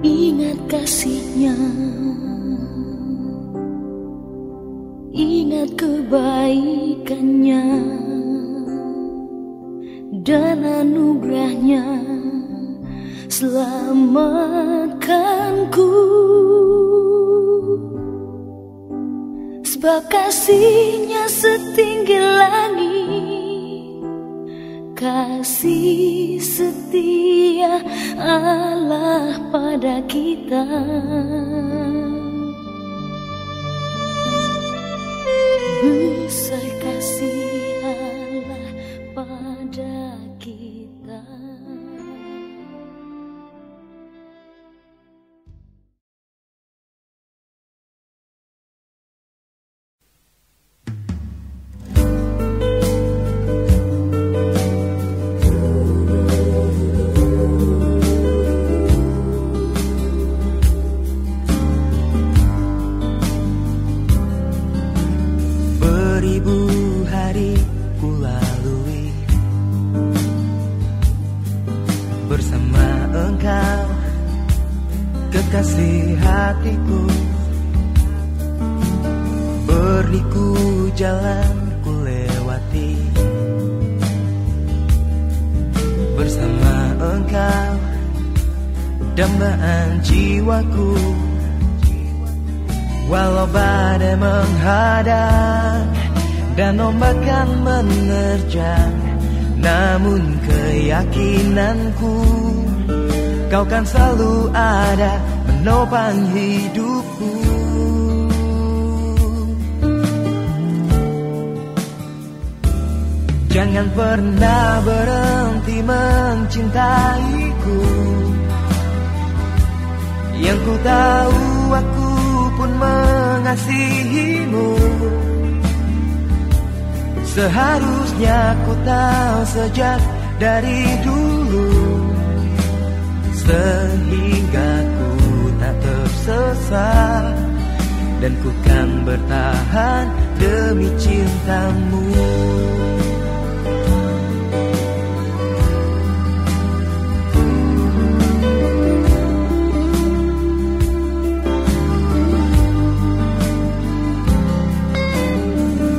Ingat kasihnya, ingat kebaikannya dan anugerahnya, selamatkanku. Sebab kasihnya setinggi langit, kasih setia Allah pada kita. Besar kasih Allah pada kita. Kekasih hatiku, berliku jalan ku lewati. Bersama engkau, dambaan jiwaku. Walau badai menghadang dan ombak kan menerjang, namun keyakinanku, kau kan selalu ada menopang hidupku. Jangan pernah berhenti mencintaiku. Yang ku tahu aku pun mengasihimu. Seharusnya ku tahu sejak dari dulu, sehingga ku tak tersesat, dan ku kan bertahan demi cintamu.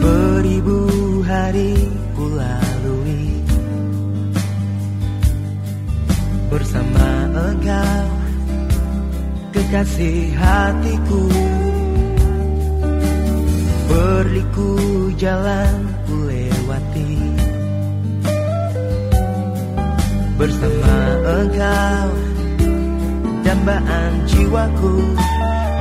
Beribu hari ku lalui bersama engkau, kekasih hatiku. Berliku jalan ku lewati bersama engkau, dambaan jiwaku.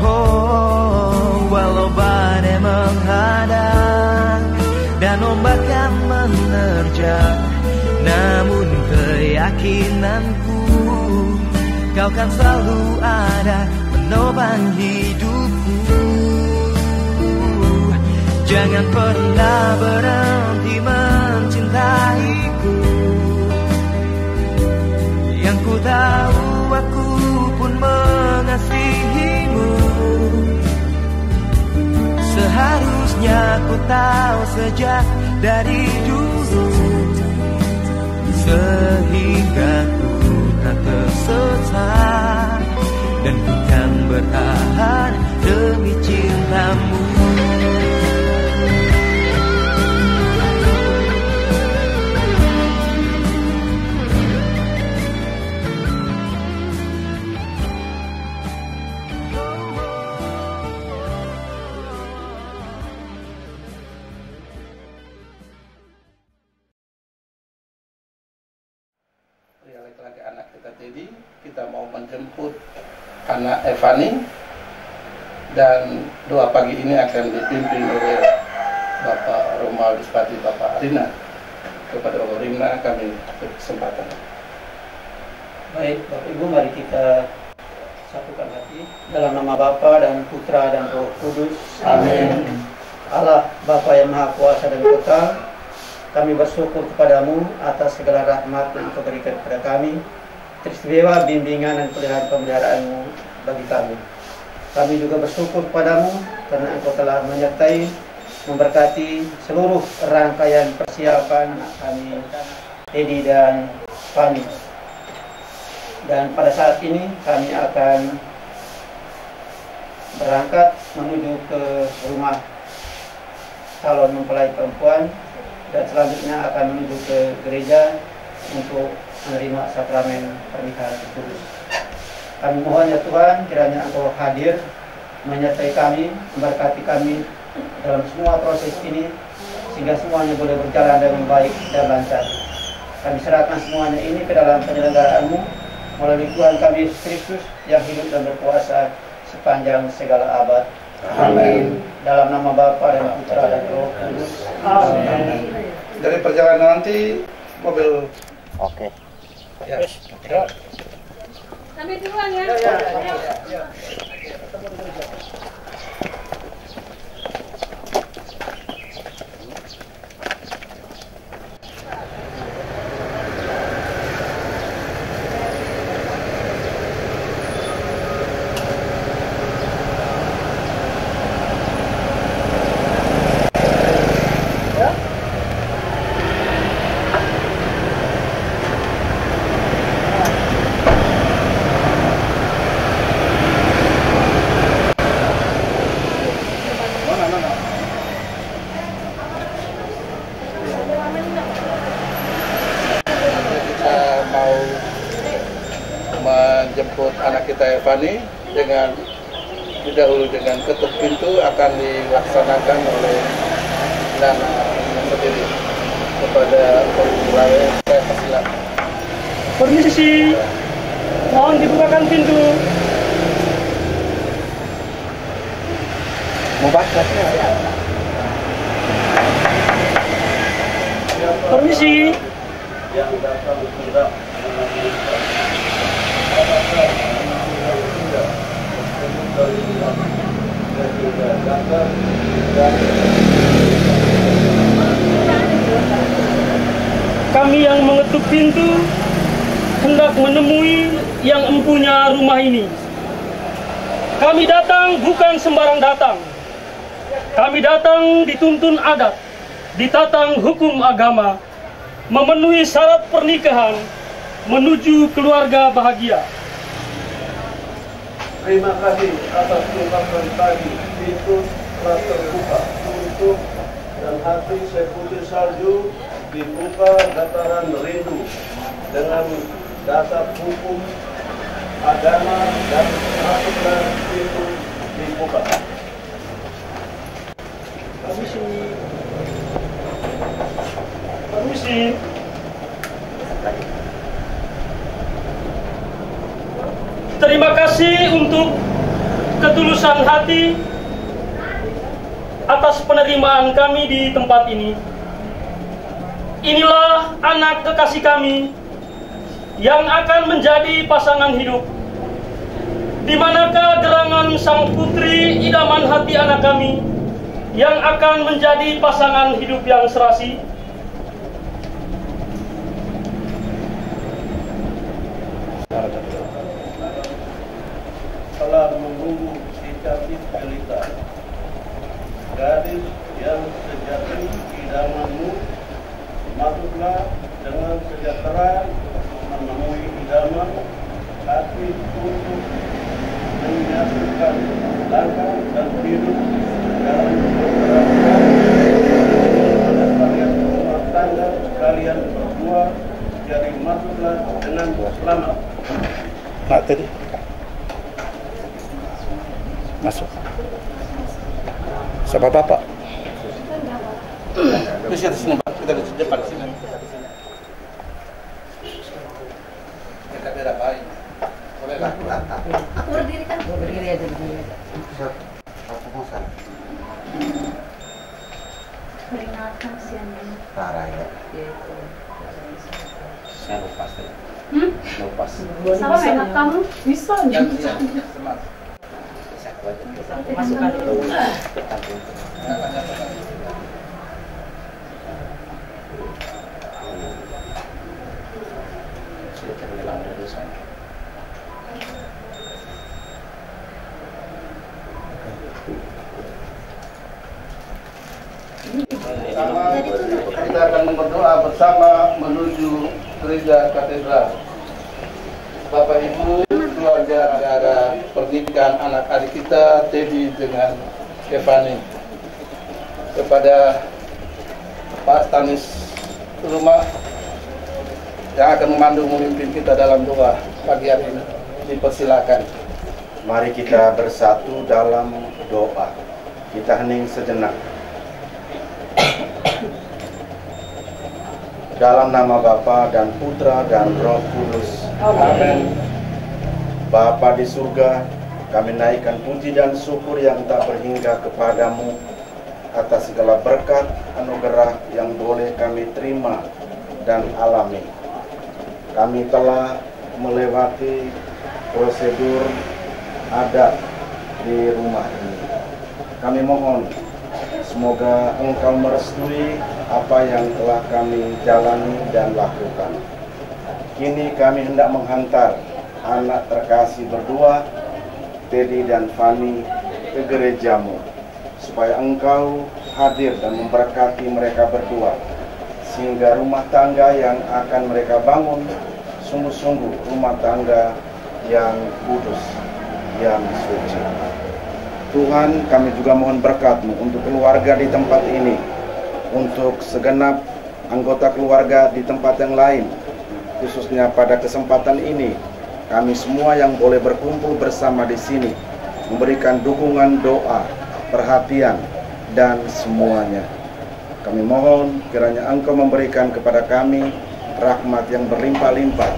Oh, walau badai menghadang dan ombak kan menerjang, namun keyakinanku, kau kan selalu ada menopang hidupku. Jangan pernah berhenti mencintaiku. Yang ku tahu aku pun mengasihimu. Seharusnya ku tahu sejak dari dulu, sehingga ku tak tersesat, dan ku kan bertahan demi cintamu. Laki-laki anak kita Teddy, kita mau menjemput anak Evani, dan doa pagi ini akan dipimpin oleh Bapak Romal Dispati, Bapak Rina. Kepada Bapak Rina kami berkesempatan. Baik, Bapak Ibu, mari kita satukan hati dalam nama Bapa dan Putra dan Roh Kudus. Amin. Allah Bapa yang Maha Kuasa dan Kekal, kami bersyukur kepadamu atas segala rahmat yang Engkau berikan kepada kami, teristimewa bimbingan dan pemeliharaan-Mu bagi kami. Kami juga bersyukur kepadamu karena Engkau telah menyertai, memberkati seluruh rangkaian persiapan kami, Teddy dan Fani. Dan pada saat ini kami akan berangkat menuju ke rumah calon mempelai perempuan dan selanjutnya akan menuju ke gereja untuk menerima sakramen pernikahan kudus. Kami mohon ya Tuhan, kiranya Engkau hadir menyertai kami, memberkati kami dalam semua proses ini sehingga semuanya boleh berjalan dengan baik dan lancar. Kami serahkan semuanya ini ke dalam penyelenggaraanmu melalui Tuhan kami Yesus Kristus yang hidup dan berkuasa sepanjang segala abad. Amin. Dalam nama Bapa dan Putra dan Roh Kudus. Amin. Dari perjalanan nanti mobil. Oke. Ya. Sampai duluan ya. Ya. Menjemput anak kita Evani dengan didahului dengan ketuk pintu akan dilaksanakan oleh Nana sendiri kepada pemulai. Saya persilakan. Permisi, mohon dibukakan pintu. Mau baca? Permisi. Yang datang tidak Kami yang mengetuk pintu hendak menemui yang empunya rumah ini. Kami datang bukan sembarang datang. Kami datang dituntun adat, ditatang hukum agama, memenuhi syarat pernikahan, menuju keluarga bahagia. Terima kasih atas ungkapan tadi. Pintu telah terbuka untuk dan hati seputih salju dibuka dataran rindu dengan dasar hukum agama dan masuklah pintu dibuka. Permisi. Terima kasih untuk ketulusan hati atas penerimaan kami di tempat ini. Inilah anak kekasih kami yang akan menjadi pasangan hidup. Di manakah gerangan sang putri idaman hati anak kami yang akan menjadi pasangan hidup yang serasi? Telah menunggu si cantik jelita, gadis yang sejati idamanmu, masuklah dengan sejahtera menemui idaman hati untuk menyatukan langkah dan hidup dalam keberanian pada kalian rumah tangga kalian berdua, jadi masuklah dengan selamat. Nak tadi masuk. Siapa bapak? Bisa di sini, Pak. Kita di depan sini. Kita beda baik. Boleh lah. Aku berdiri kan? Berdiri aja begini. Peringatkan siang ini. Parah ya. Saya lepas tadi. Lepas. Sama mainat kamu? Bisa. Semangat. Masukkan dulu. Pertama, kita akan berdoa bersama menuju gereja katedral. Bapak Ibu, keluarga acara pernikahan anak adik kita Teddy dengan Evani. Kepada Pak Stanis Rumah yang akan memandu memimpin kita dalam doa pagi hari ini, dipersilakan. Mari kita bersatu dalam doa. Kita hening sejenak. Dalam nama Bapa dan Putra dan Roh Kudus. Amin. Bapa di surga, kami naikkan puji dan syukur yang tak berhingga kepadamu atas segala berkat anugerah yang boleh kami terima dan alami. Kami telah melewati prosedur adat di rumah ini. Kami mohon semoga Engkau merestui apa yang telah kami jalani dan lakukan. Kini kami hendak menghantar anak terkasih berdua, Teddy dan Fani, ke gerejamu, supaya Engkau hadir dan memberkati mereka berdua, sehingga rumah tangga yang akan mereka bangun sungguh-sungguh rumah tangga yang kudus, yang suci. Tuhan, kami juga mohon berkat-Mu untuk keluarga di tempat ini, untuk segenap anggota keluarga di tempat yang lain, khususnya pada kesempatan ini, kami semua yang boleh berkumpul bersama di sini, memberikan dukungan doa, perhatian, dan semuanya. Kami mohon kiranya Engkau memberikan kepada kami rahmat yang berlimpah-limpah,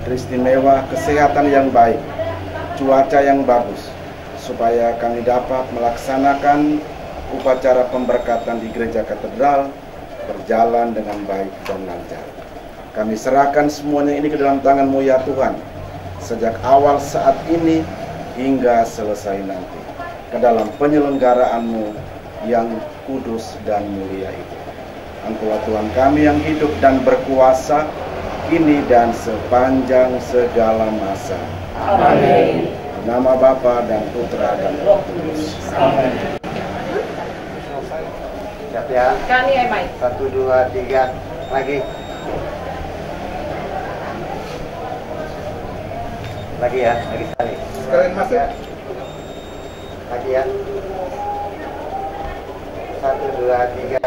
istimewa, kesehatan yang baik, cuaca yang bagus, supaya kami dapat melaksanakan upacara pemberkatan di gereja katedral berjalan dengan baik dan lancar. Kami serahkan semuanya ini ke dalam tangan-Mu ya Tuhan, sejak awal saat ini hingga selesai nanti, ke dalam penyelenggaraan-Mu yang kudus dan mulia itu. Engkaulah Tuhan kami yang hidup dan berkuasa, kini dan sepanjang segala masa. Amin. Nama Bapa dan Putra dan Roh Kudus. Amin. Siap ya? Kani ay Mike. 1, 2, 3, lagi. Lagi ya, lagi sekali. Sekalian masuk. Lagi ya. 1, 2, 3.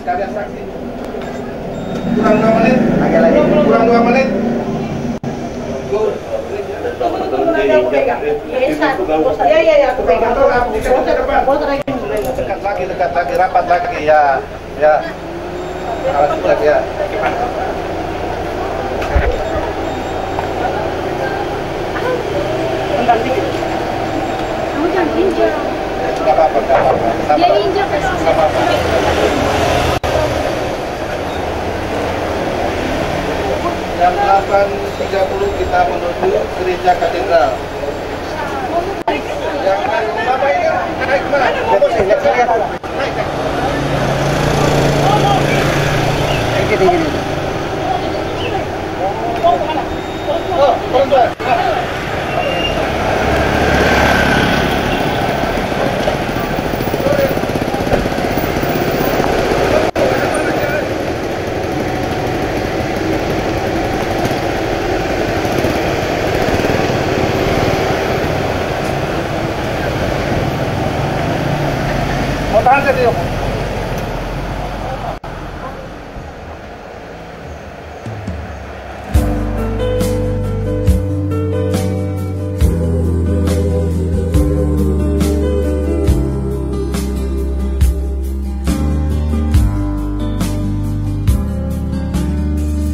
Sekalian saksi. Kurang 2 menit. Lagi. Kurang 2 menit. Iya, aku pegang. Dekat lagi, rapat lagi, ya. Awas lagi ya. Kamu jangan injak. Gak apa-apa. Dia injak pasti. Jam 8.30 kita menuju gereja katedral. Yang Bapak ini naik kemana? Gini. Oh, pelan-pelan. Mau tahan saya dia.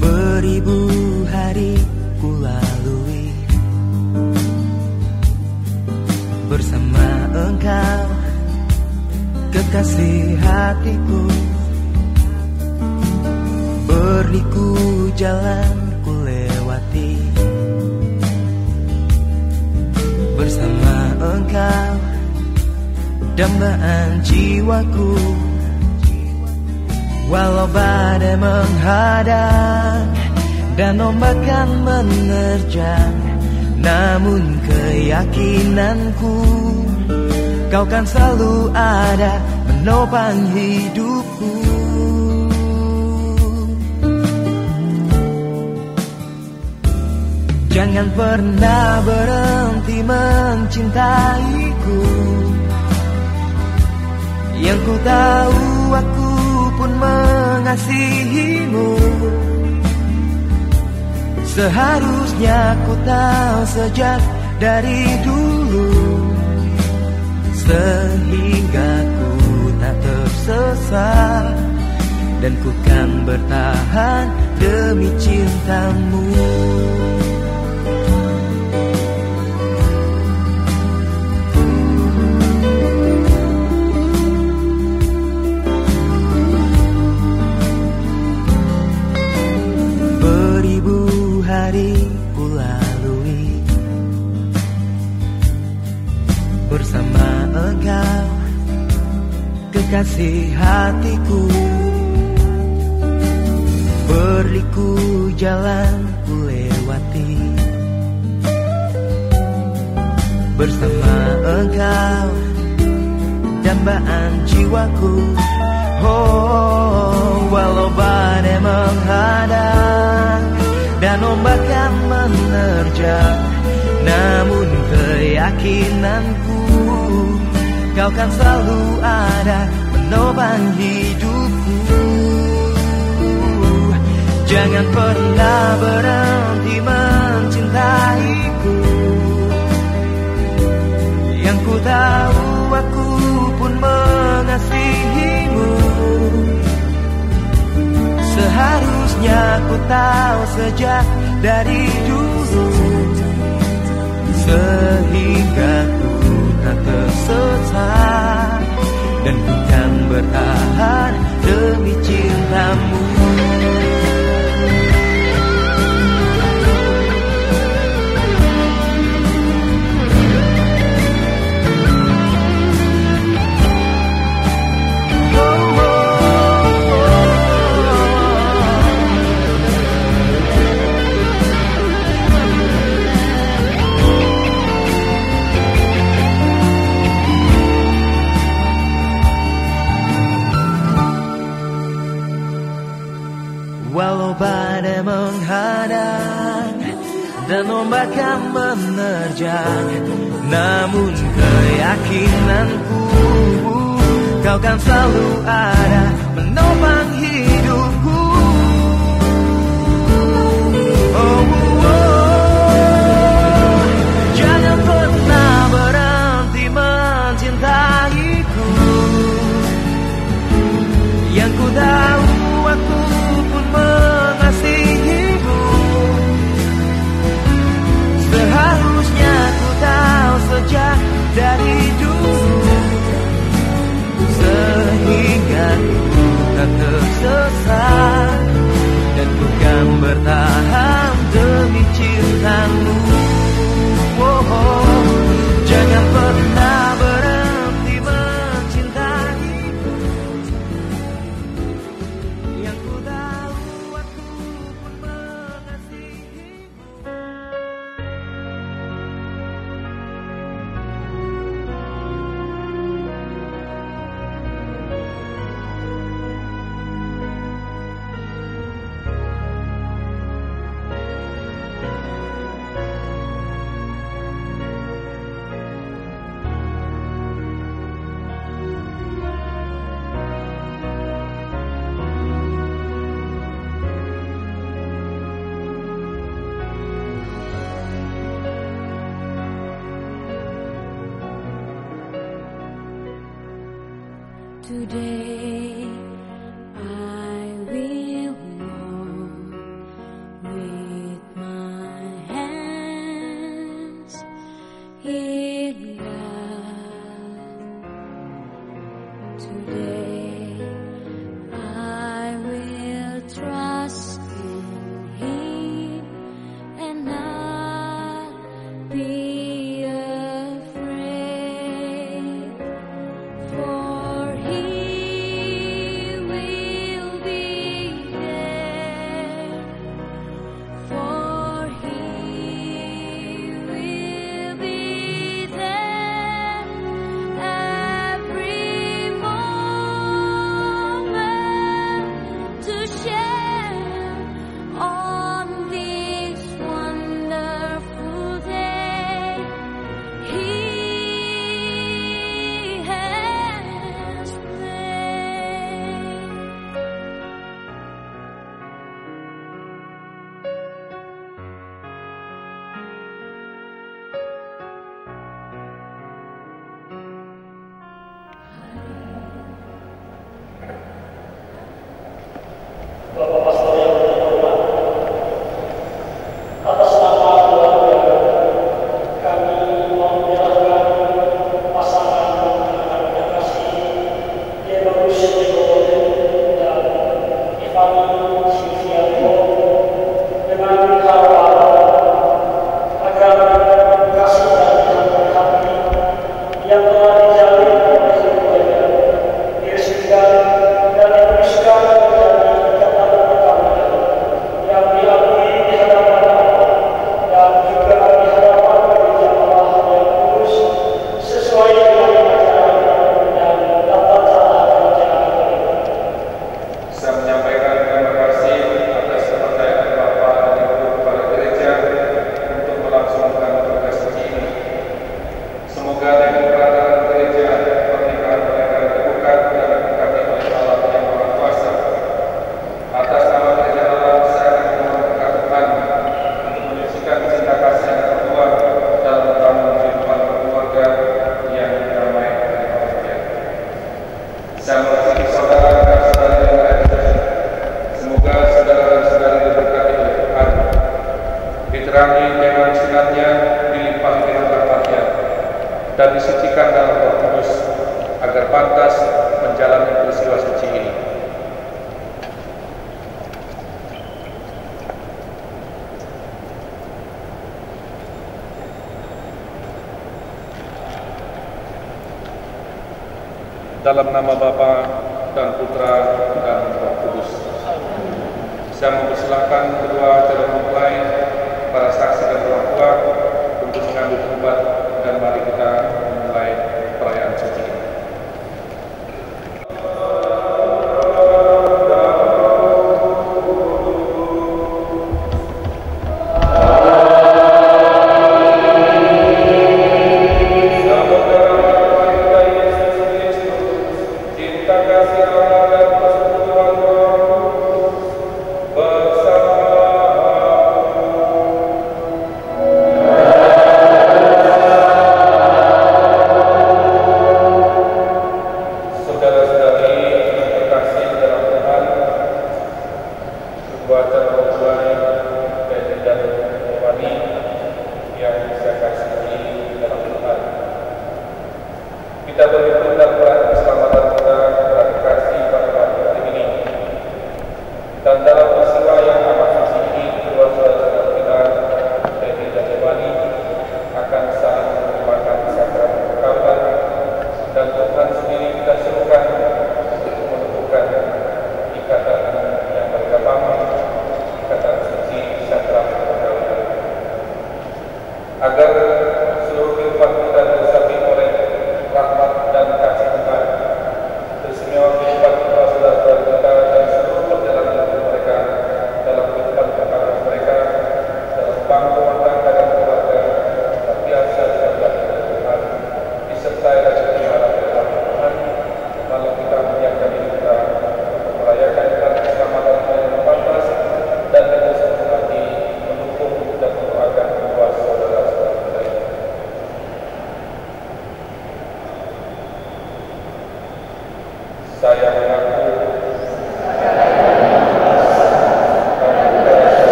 Beribu hari ku lalui bersama Engkau, kekasih hatiku. Berliku jalan ku lewati bersama Engkau, dambaan jiwaku. Walau badai menghadang dan ombak kan menerjang, namun keyakinanku Kau kan selalu ada menopang hidupku. Jangan pernah berhenti mencintaiku. Yang ku tahu aku pun mengasihimu. Seharusnya ku tahu sejak dari dulu, sehingga ku tak tersesat, dan ku kan bertahan demi cintamu. Beribu hari ku lalui bersama engkau, kekasih hatiku. Berliku jalan ku lewati bersama engkau, dambaan jiwaku. Oh, walau badai menghadang dan ombak yang menerjang, namun keyakinanku kau kan selalu ada menopang hidupku. Jangan pernah berhenti mencintaiku. Yang ku tahu aku pun mengasihimu. Seharusnya ku tahu sejak dari dulu, sehingga ku tak tersesat, dan ku kan bertahan demi cintamu. Walau badai menghadang dan ombak yang menerjang, namun keyakinanku kau kan selalu ada menopang hidupku. Oh, jangan pernah berhenti mencintaiku. Yang ku tahu aku mengasihimu. Seharusnya ku tahu sejak dari dulu, sehingga ku tak tersesat, dan ku kan bertahan demi cintamu. Oh, jangan pernah berhenti mencintaiku. Yang ku tahu aku pun mengasihimu. Today I will walk with my hands in God. Today I will trust in Him and not be afraid. For He will be there. For He will be there. dan disucikan dalam Roh Kudus agar pantas menjalani peristiwa suci ini. Dalam nama Bapa dan Putra dan Roh Kudus. Saya mempersilahkan kedua calon mempelai, para saksi dan orang tua untuk mengambil tempat dan mari kita memulai perayaan suci ini. Kita berhimpun dan berat keselamatan kita berkasih pada hari ini. Dan dalam peristiwa yang amat suci ini, kedua saudara kita, Teddy dan Devani, akan saling menerima sakramen perkawinan, dan Tuhan sendiri kita serukan untuk menentukan ikatan yang mereka bangun, ikatan suci sakramen perkawinan, agar seluruh kehidupan kita diusapi oleh rahmat dan kasih Tuhan. Istimewa kehidupan kedua saudara-saudara kita dan seluruh perjalanan hidup mereka dalam kehidupan perkara mereka, dalam bangku rumah tangga dan keluarga, biasa dijaga oleh Tuhan, disertai dan dipelihara oleh Tuhan. Lalu kita menyiapkan diri kita untuk merayakan hari keselamatan yang pantas dan dengan sepenuh hati mendukung dan mendoakan kedua saudara-saudara kita ini. Saya mengaku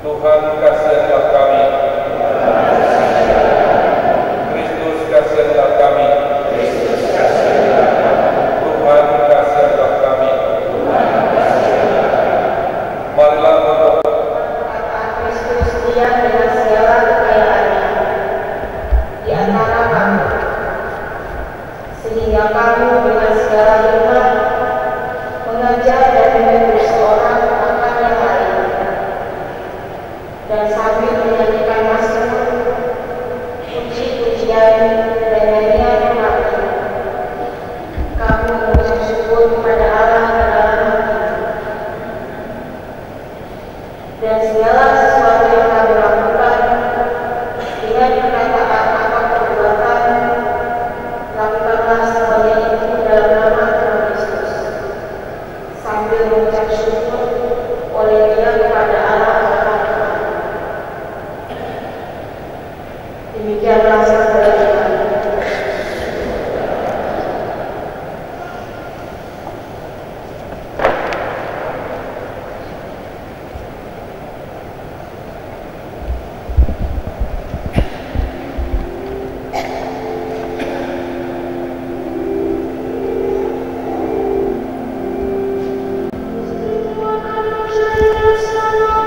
Tuhan kasihanlah kami. Kristus kasihanlah kami. Tuhan kasihanlah kami. Marilah berdoa. Kristus diam dengan segala kekayaannya di antara kami, sehingga kami dengan segala hikmat mengajar dan menegur seorang akan yang lain, dan sambil menyanyikan mazmur, puji-pujian dan nyanyian hati, kami mengucap syukur kepada Allah di dalam hati. Dan segala sesuatu yang kami lakukan dengan perkataan atau perbuatan, lakukanlah semuanya itu dalam nama Tuhan Yesus, sambil mengucap syukur oleh Dia kepada Allah Bapa. Demikianlah sabda Tuhan. Salam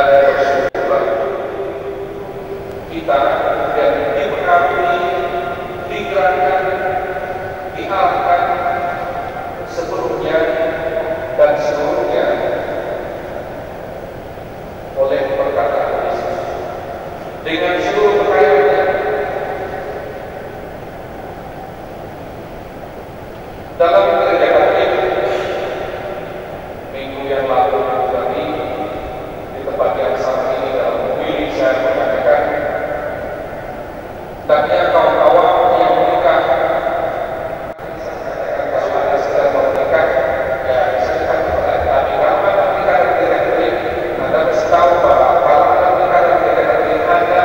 ada bersyukurlah kita yang diberkati, digerakkan, diarahkan sepenuhnya dan seluruhnya oleh perkataan Yesus dengan seluruh kekayaannya. Dalam gereja Katolik minggu yang lalu tadi di tempat yang sama ini dalam mobil saya mengatakan, hendaknya kaum awam yang menikah, kalau Anda sedang mau menikah, ya silakan mulai. Tapi kalau Anda menikah di gereja Katolik, Anda mesti tahu bahwa kalau Anda menikah di gereja Katolik, Anda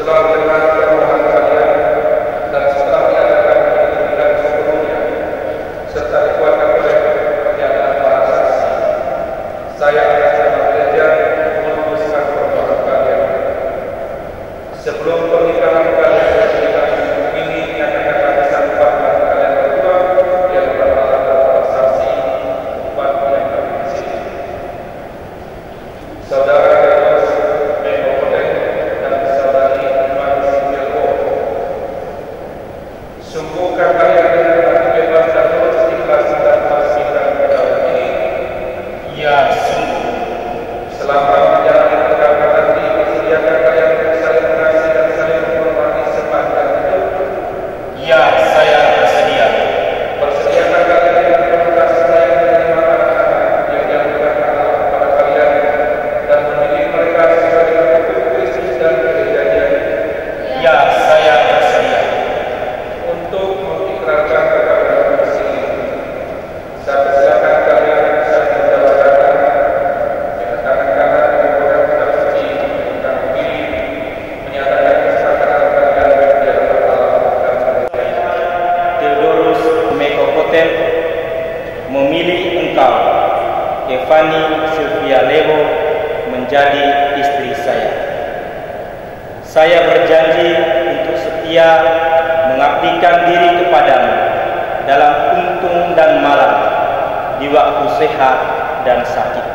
Setelah mendengar permohonan kalian dan setelah diadakan pendidikan sebelumnya serta dikuatkan oleh pernyataan para saksi, saya akan sama gereja memutuskan permohonan kalian. Sebelum pernikahan kalian ini akan datang kesempatan kalian berdua yang berhalangan para saksi umat yang ada di sini. Saudara sungguhkah kalian dengan hati bebas dan tulus ikhlas dan meresmikan perkawin ini? Ya, sungguh. Selama menjalani perkawin nanti, disediakan kalian untuk saling mengasihi dan saling menghormati sepanjang hidup? Ya, saya bersedia. Bersediakah kalian dengan penuh kasih sayang menerima anak-anak yang dianugerahkan Allah kepada kalian dan mendidik mereka sesuai dengan hukum Kristus dan gerejanya? Ya, saya bersedia. Untuk mengikrarkan perkawinan bersih, saya persilakan kalian sambil menjawabkan dengan tangan kanan memegang kitab suci, dengan kiri menyatakan kesepakatan kalian di hadapan Allah dan manusia. Theodorus Mekopoten memilih engkau, Evani Sylvia Lewo, menjadi istri saya. Saya berjanji untuk setia mengabdikan diri kepadamu dalam untung dan malam, di waktu sehat dan sakit.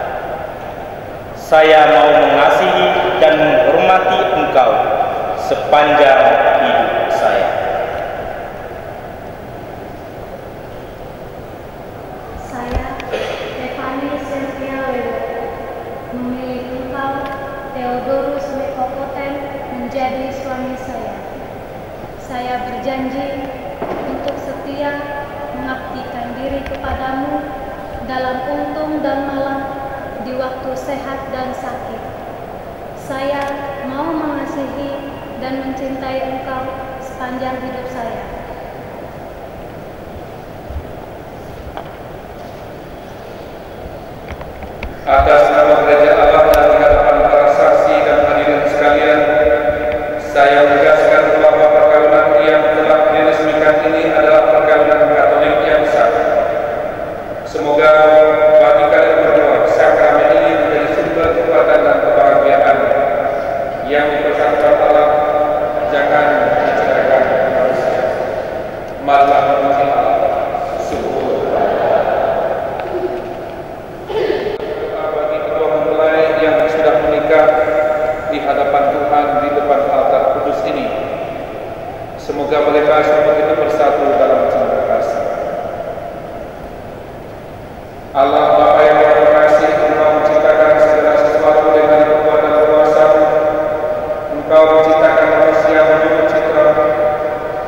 Saya mau mengasihi dan menghormati engkau sepanjang hidup saya. Saya, Evani Sylvia Lewo, memilih engkau, Theodorus Mekopoten, menjadi suami saya. Saya berjanji untuk setia mengabdikan diri kepadamu dalam untung dan malam, di waktu sehat dan sakit. Saya mau mengasihi dan mencintai engkau sepanjang hidup saya. Atas nama gereja Allah dan di hadapan para saksi dan hadirin sekalian, saya menegaskan bahwa perkawinan yang telah diresmikan ini adalah perkawinan Katolik yang sah. Semoga bagi kalian berdua sakramen ini menjadi sumber kekuatan dan kebahagiaan yang dipersatukan Allah. Jangan diceraikan manusia. Marilah memuji Allah. Syukur. Bagi kedua mempelai yang sudah menikah di hadapan Tuhan di depan altar kudus ini, semoga mereka semua kita bersatu dalam cinta kasih. Allah Bapa yang Maha Pengasih, Engkau menciptakan segala sesuatu dengan kekuatan kuasa-Mu. Engkau menciptakan manusia menurut citra.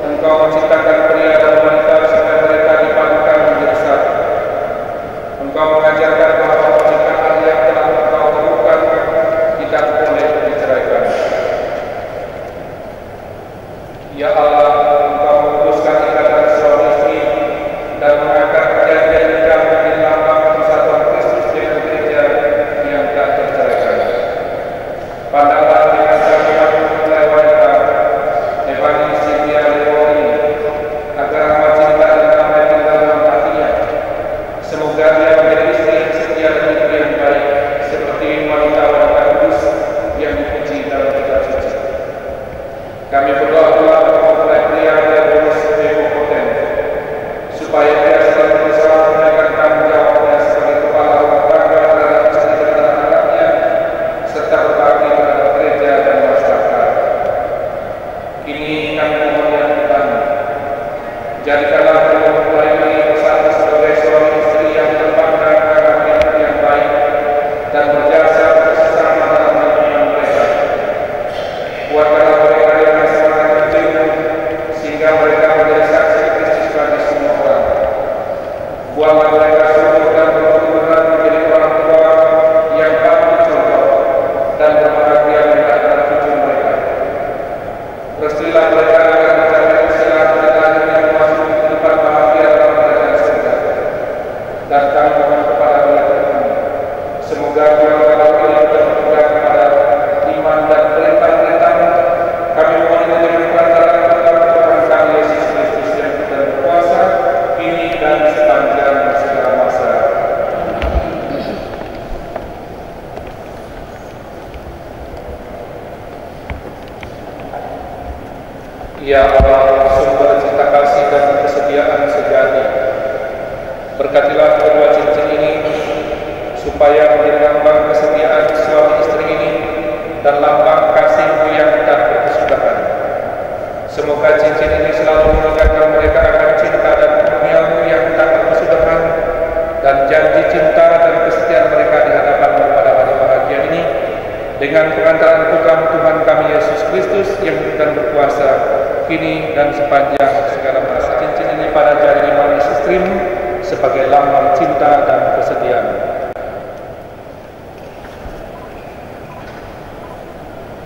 Engkau menciptakan pria dan wanita supaya mereka dipadukan menjadi satu. Engkau mengajarkan bahwa pernikahan yang telah Engkau temukan tidak boleh diceraikan. Ya Allah, Engkau memutuskan ikatan suami istri dan mengangkat perjanjian nikah menjadi lambang persatuan Kristus dengan gereja yang tak terceraikan. Pandanglah dengan sangat mempelai wanita Evani Sylvia Lewo ini, agar amat cinta dan damai tinggal dalam hatinya. Semoga dia menjadi istri yang setia dan istri yang baik, seperti wanita-wanita kudus yang dipuji dalam kitab suci. Kami berdoa pula untuk mempelai pria Theodorus Mekopoten, supaya dia selalu berusaha menunaikan tanggung jawabnya sebagai kepala rumah tangga terhadap istri dan anak-anaknya, serta berbakti terhadap gereja dan masyarakat. Ini kami mohon ya Tuhan, jadikanlah kedua mempelai ini bersatu sebagai suami istri yang berbangga karena hidup yang baik dan berjasa bersama dalam hubungan mereka. Buatkanlah mereka dengan semangat terjun sehingga mereka menjadi saksi Kristus bagi semua orang. Buatlah mereka subur dan benar-benar menjadi orang tua yang patut dicontoh dan berbahagia melihat anak cucu mereka. Restuilah mereka agar mencapai usia pernikahan yang masuk ke depan Ya Allah, sumber cinta kasih dan kesetiaan sejati, berkatilah kedua cincin ini supaya menjadi lambang kesetiaan suami istri ini dan lambang kasih-Mu yang tak berkesudahan. Semoga cincin ini selalu mengingatkan mereka akan cinta dan kurnia-Mu yang tak berkesudahan dan janji cinta dan kesetiaan mereka di hadapan-Mu pada hari bahagia ini dengan pengantaran Putra Tuhan kami Yesus Kristus yang hidup dan berkuasa kini dan sepanjang segala masa. Cincin ini pada jari manis istrimu sebagai lambang cinta dan kesetiaan.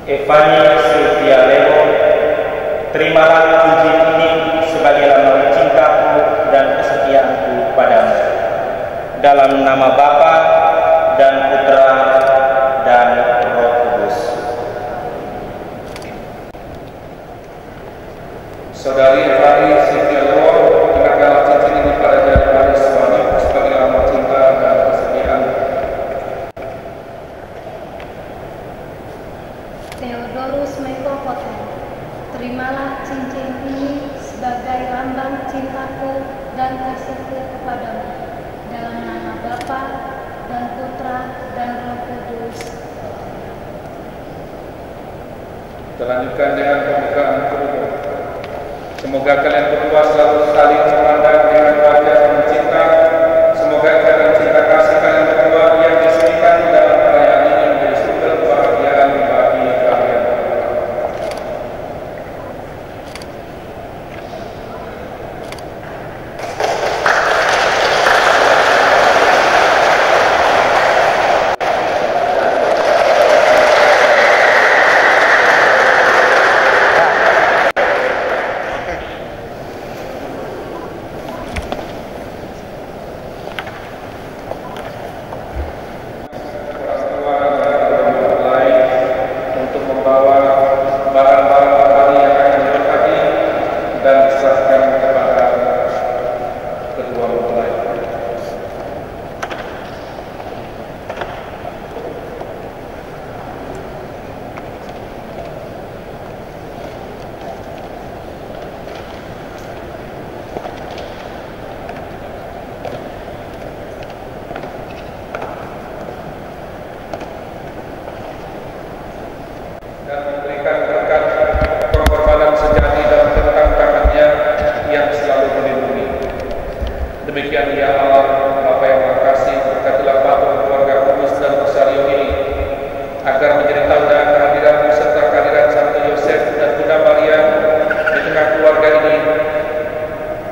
Evani Sylvia Lewo, terimalah cincin ini sebagai lambang cintaku dan kesetiaanku padamu. Dalam nama Bapa dan Putra dan Roh Kudus. Saudari Evani Sylvia Lewo, kenakanlah cincin ini pada jari manis suamimu sebagai lambang cinta dan kesetiaan. Theodorus Mekopoten, terimalah cincin ini sebagai lambang cintaku dan kasihku kepadamu. Dalam nama Bapa dan Putra dan Roh Kudus. Kita lanjutkan dengan pembukaan kerudung. Semoga kalian berdua selalu saling memandang dengan wajah yang cinta. Semoga ikatan cinta kasih kalian berdua yang disediakan dalam perayaan ini menjadi sumber kebahagiaan bagi kalian. Demikian ya Allah, Bapa yang Maha Kasih, berkatilah Bapak keluarga Kudus dan Rosario ini, agar menjadi tanda kehadiran-Mu serta kehadiran Santo Yosef dan Bunda Maria di tengah keluarga ini,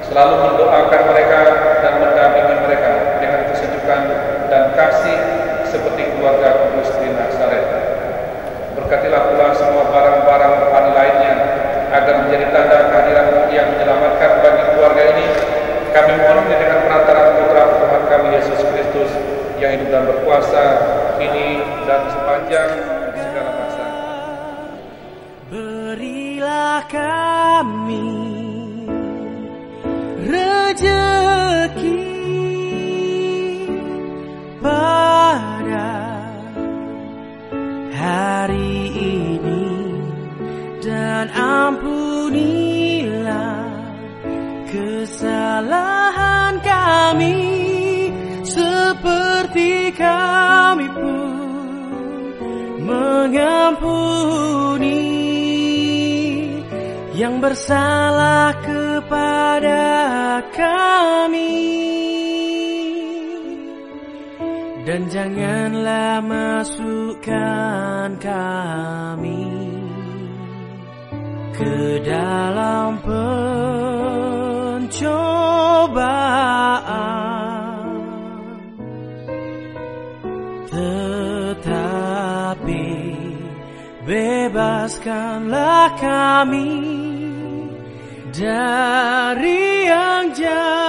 selalu mendoakan mereka dan mendampingi mereka dengan kesejukan dan kasih seperti keluarga Kudus di Nazaret. Berkatilah pula semua barang-barang rohani lainnya, agar menjadi tanda kehadiran-Mu yang menyelamatkan bagi keluarga ini. Kami mohon ini dengan perantaraan Putra Tuhan kami Yesus Kristus yang hidup dan berkuasa kini dan sepanjang segala masa. Berilah kami rezeki pada hari ini dan ampunilah kesalahan kami seperti kami pun mengampuni yang bersalah kepada kami, dan janganlah masukkan kami ke dalam pencobaan, tetapi bebaskanlah kami dari yang jahat.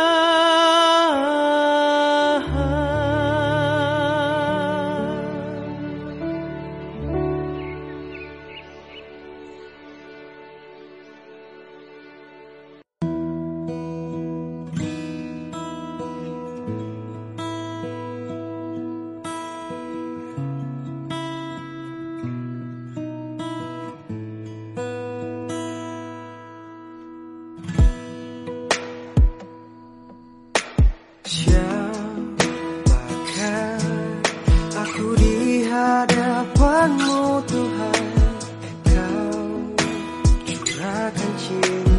akan cinta.